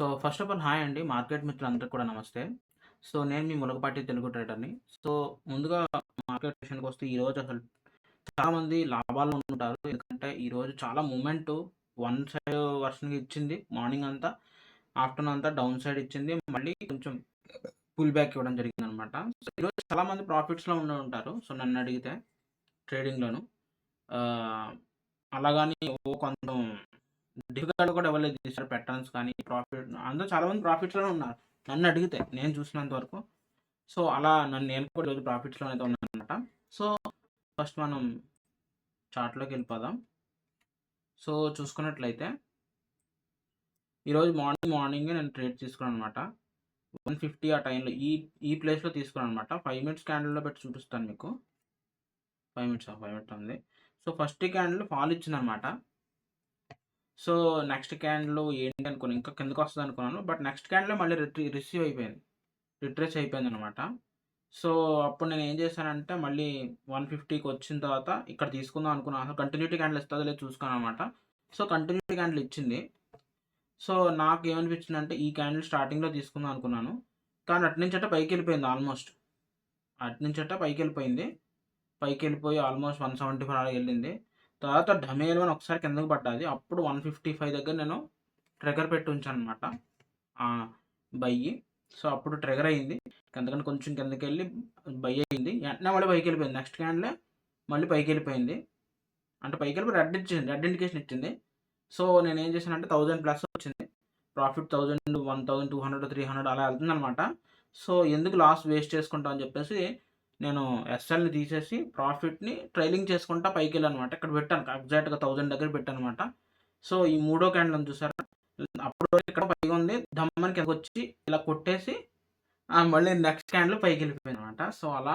So, first of all hi అండి. Market మిత్రులందరికి కూడా నమస్తే. సో, నేను మీ ములగపాటి తెలుగు ట్రేడర్‌ని. సో, ముందుగా మార్కెట్ విషయానికొస్తే ఈరోజు అసలు చాలామంది లాభాల్లో ఉంటారు. ఎందుకంటే ఈరోజు చాలా మూవ్‌మెంటు వన్ సైడ్ వర్షన్‌గా ఇచ్చింది మార్నింగ్ అంతా. ఆఫ్టర్‌నూన్ అంతా డౌన్ సైడ్ ఇచ్చింది. మళ్ళీ కొంచెం పుల్ బ్యాక్ ఇవ్వడం జరిగిందనమాట. సో, ఈరోజు చాలామంది ప్రాఫిట్స్‌లో ఉండే ఉంటారు. సో, నన్నడిగితే ట్రేడింగ్‌లోను. ఆహ్, అలాగని కొంచెం డిఫికల్ట్ కూడా ఇవ్వలేదు ఈసారి పెట్టన్స్ కానీ ప్రాఫిట్ అందరూ చాలామంది ప్రాఫిట్స్‌లోనే ఉన్నారు. నన్నడిగితే నేను చూసినంత వరకు. సో, అలా నేను కూడా ఈరోజు ప్రాఫిట్స్‌లోనే అయితే ఉన్నాననమాట. సో, ఫస్ట్ మనం చార్ట్‌లోకెళ్ళిపోదాం. సో, చూసుకున్నట్లయితే ఈరోజు మార్నింగే నేను ట్రేడ్ తీసుకున్నాననమాట. 150 ఆ టైంలో ఈ ప్లేస్‌లో తీసుకున్నాననమాట. 5 మినిట్స్ క్యాండిల్‌లో పెట్టి చూపిస్తాను మీకు. 5 మినిట్స్ ఉంది. సో, ఫస్ట్ క్యాండిల్ ఫాల్ ఇచ్చిందనమాట. సో, నెక్స్ట్ క్యాండిల్ ఏంటి అనుకున్నాను. ఇంకా కిందకొస్తదనుకున్నాను. బట్ నెక్స్ట్ క్యాండిలే మళ్ళీ రిసీవ్ అయిపోయింది. రిట్రేస్ అయిపోయిందనమాట. సో, అప్పుడు నేనేం చేశానంటే మళ్ళీ 150కి వచ్చిన తర్వాత ఇక్కడ తీసుకుందాం అనుకున్నాను. అసలు కంటిన్యూటీ క్యాండిల్ ఇస్తదో లేదో చూసుకున్నాననమాట. సో, కంటిన్యూటీ క్యాండిల్ ఇచ్చింది. సో, నాకేమనిపించిందంటే ఈ క్యాండిల్ స్టార్టింగ్‌లో తీసుకుందాం అనుకున్నాను. కానీ అటునుంచట పైకెళ్ళిపోయింది ఆల్మోస్ట్. అటునుంచట పైకెళ్ళిపోయింది. పైకెళ్ళిపోయి ఆల్మోస్ట్ 175 అలా ఎళ్ళింది. తర్వాత ఢమేలు అని ఒకసారి కిందకి పడ్డది. అప్పుడు 155 దగ్గర నేను ట్రిగ్గర్ పెట్టి ఉంచాననమాట. బయ్యి. సో, అప్పుడు ట్రిగ్గర్ అయింది. అందుకని కొంచెం కిందకెళ్ళి బై అయింది. వెంటనే మళ్ళీ పైకెళ్ళిపోయింది. నెక్స్ట్ క్యాండిలే మళ్ళీ పైకెళ్ళిపోయింది. అంటే పైకెళ్ళిపోయి రెడ్ ఇండికేషన్ ఇచ్చింది. సో, నేనేం చేశానంటే 1000 ప్లస్ వచ్చింది. ప్రాఫిట్ 1000, 1200, 300 అలా ఎళ్తుందనమాట. సో, ఎందుకు లాస్ వేస్ట్ చేసుకుంటాం అని చెప్పేసి నేను ఎస్ఎల్‌ని తీసేసి ప్రాఫిట్‌ని ట్రైలింగ్ చేసుకుంటా పైకెళ్ళాననమాట. ఇక్కడ పెట్టాను ఎగ్జాక్ట్‌గా 1000 దగ్గర పెట్టాననమాట. సో, ఈ మూడో క్యాండిల్ ఉంది చూసారా? అప్పటి వరకు ఇక్కడ పైగుంది. ఢమ్మని కిందకొచ్చి ఇలా కొట్టేసి మళ్ళీ నెక్స్ట్ క్యాండిల్ పైకెళ్ళిపోయిందనమాట. సో, అలా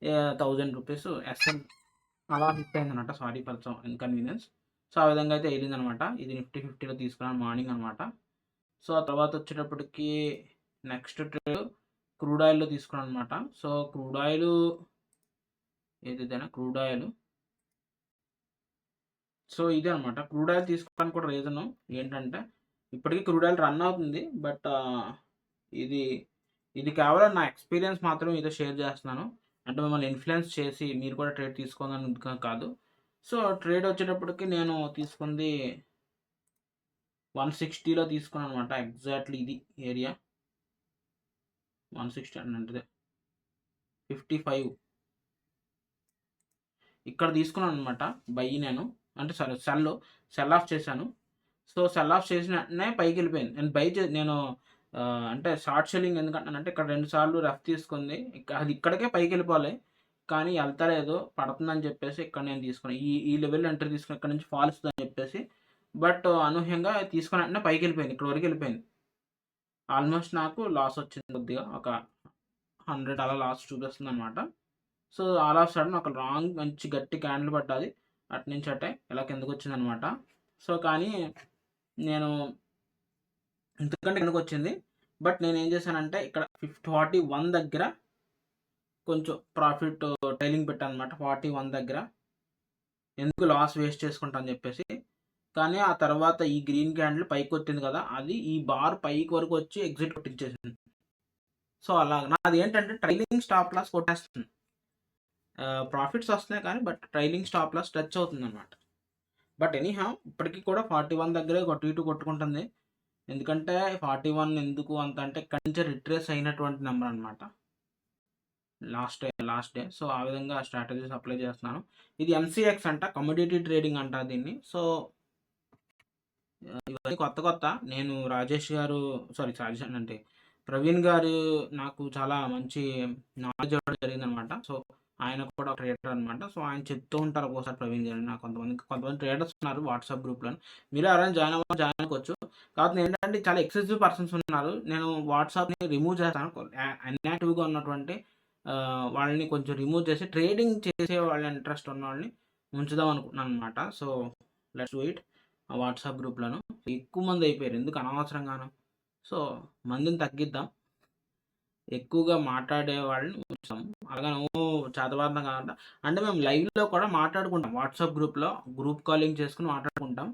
₹1000 ఎస్ఎల్ అలా హిట్ అయిందనమాట. Sorry for some inconvenience. So, ఆ విధంగా అయితే ఎళ్ళిందనమాట. ఇది నిఫ్టీ 50లో తీసుకున్నాను మార్నింగ్ అనమాట. సో, ఆ తర్వాత వచ్చేటప్పటికి నెక్స్ట్ ట్రేడ్ క్రూడ్ ఆయిల్‌లో తీసుకున్నాననమాట. So, crude oil crude oil. So, ఇదే అనమాట. క్రూడ్ ఆయిల్ తీసుకోవడానికి కూడా రీజను ఏంటంటే, ఇప్పటికి క్రూడ్ ఆయిల్ రన్ అవుతుంది. బట్ ఇది ఇది కేవలం నా ఎక్స్‌పీరియన్స్ మాత్రమే మీతో షేర్ చేస్తున్నాను. అంటే మిమ్మల్ని ఇన్‌ఫ్లుయెన్స్ చేసి మీరు కూడా ట్రేడ్ తీసుకోవాలని కాదు. సో, ట్రేడ్ వచ్చేటప్పటికి నేను తీసుకుంది 160లో తీసుకున్నాననమాట. ఎగ్జాక్ట్‌లీ ఇది ఏరియా. 160 అంటే 55 ఇక్కడ తీసుకున్నాననమాట బై నేను. అంటే సారీ సెల్ ఆఫ్ చేశాను. సో, సెల్ ఆఫ్ చేసిన వెంటనే పైకెళ్ళిపోయింది. నేను అంటే షార్ట్ సెల్లింగ్ ఎందుకంటున్నానంటే ఇక్కడ 2 సార్లు రెఫ్ తీసుకుంది. అది ఇక్కడికే పైకెళ్ళిపోవాలి. కానీ ఎళ్తలేదు. పడుతుందని చెప్పేసి ఇక్కడ నేను తీసుకున్నా. ఈ లెవెల్‌లో ఎంట్రీ తీసుకుని ఇక్కడ నుంచి ఫాల్ ఇస్తదని చెప్పేసి. బట్ అనూహ్యంగా తీసుకున్న వెంటనే పైకెళ్ళిపోయింది. ఇక్కడి వరకు ఎళ్ళిపోయింది. ఆల్మోస్ట్ నాకు లాస్ వచ్చింది కొద్దిగా. ఒక 100 అలా లాస్ చూపిస్తుందనమాట. సో, ఆల్ ఆఫ్ సడెన్ ఒక మంచి గట్టి క్యాండిల్ పడ్డది. అటునుంచి అటే ఇలా కిందకొచ్చిందనమాట. సో, కానీ నేను ఇంతకంటే కిందకొచ్చింది. బట్ నేనేం చేశానంటే ఇక్కడ 41 దగ్గర కొంచెం ప్రాఫిట్ టైలింగ్ పెట్టాననమాట. 41 దగ్గర. ఎందుకు లాస్ వేస్ట్ చేసుకుంటా అని చెప్పేసి. కానీ ఆ తర్వాత ఈ గ్రీన్ క్యాండిల్ పైకొచ్చింది కదా! అది ఈ బార్ పైకి వరకు వచ్చి ఎగ్జిట్ కొట్టించేసింది. సో, అలాగ నాదేంటంటే ట్రైలింగ్ స్టాప్ లాస్ కొట్టేస్తుంది. ప్రాఫిట్స్ వస్తున్నాయి కానీ but trailing stop loss touch అవుతుందనమాట. బట్ ఎనీహౌ ఇప్పటికి కూడా 41 దగ్గరే అటు ఇటు కొట్టుకుంటుంది. ఎందుకంటే 41 ఎందుకు అంత అంటే ఇక్కడి నుంచి రిట్రేస్ అయినటువంటి నంబర్ అనమాట. Last day. సో, ఆ విధంగా స్ట్రాటజీస్ అప్లై చేస్తున్నాను. ఇది ఎంసీఎక్స్ అంట. కమోడిటీ ట్రేడింగ్ అంటారు దీన్ని. సో, ఇవన్నీ కొత్త. నేను రాజేష్ అంటే ప్రవీణ్ గారు నాకు చాలా మంచి నాలెడ్జ్ ఇవ్వడం జరిగిందనమాట. సో, ఆయన కూడా ఒక ట్రేడర్ అనమాట. సో, ఆయన చెప్తూ ఉంటారు ఒక్కోసారి ప్రవీణ్ గారు. నాకు కొంతమంది ట్రేడర్స్ ఉన్నారు వాట్సాప్ గ్రూప్‌లోని. మీరు ఎవరైనా జాయిన్ అవ్వచ్చు. కాకపోతే ఏంటంటే చాలా ఎక్సెసివ్ పర్సన్స్ ఉన్నారు. నేను వాట్సాప్‌ని రిమూవ్ చేస్తాను. ఇన్యాక్టివ్‌గా ఉన్నటువంటి వాళ్ళని కొంచెం రిమూవ్ చేసి ట్రేడింగ్ చేసే వాళ్ళ ఇంట్రెస్ట్ ఉన్నవాళ్ళని ఉంచుదాం అనుకుంటున్నాననమాట. So, let's do it. ఆ వాట్సాప్ గ్రూప్‌లోను. ఎక్కువ మంది అయిపోయారు. ఎందుకు అనవసరంగాను. సో, మందిని తగ్గిద్దాం. ఎక్కువగా మాట్లాడే వాళ్ళని ఉంచుదాం. అలాగని చేతబద్ధం కాకుండా అంటే మేము లైవ్‌లో కూడా మాట్లాడుకుంటాం. వాట్సాప్ గ్రూప్‌లో గ్రూప్ కాలింగ్ చేసుకొని మాట్లాడుకుంటాం.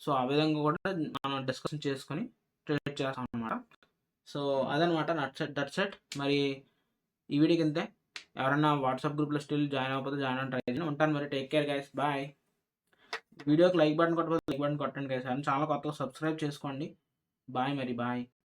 సో, ఆ విధంగా కూడా మనం డిస్కషన్ చేసుకొని ట్రేడ్ చేస్తాం అనమాట. సో అదనమాట దట్స్ ఇట్. మరి ఈ వీడియోకి ఇంతే. ఎవరైనా వాట్సాప్ గ్రూప్లో స్టిల్ జాయిన్ అవ్వకపోతే జాయిన్ అని ట్రై చేయండి. ఉంటాను మరి. Take care guys, bye. వీడియోకి లైక్ బటన్ కొట్టకపోతే లైక్ బటన్ కొట్టండి గైస్. అండ్ ఛానల్ కొత్తగా సబ్స్క్రైబ్ చేసుకోండి. బాయ్ మరి, బాయ్.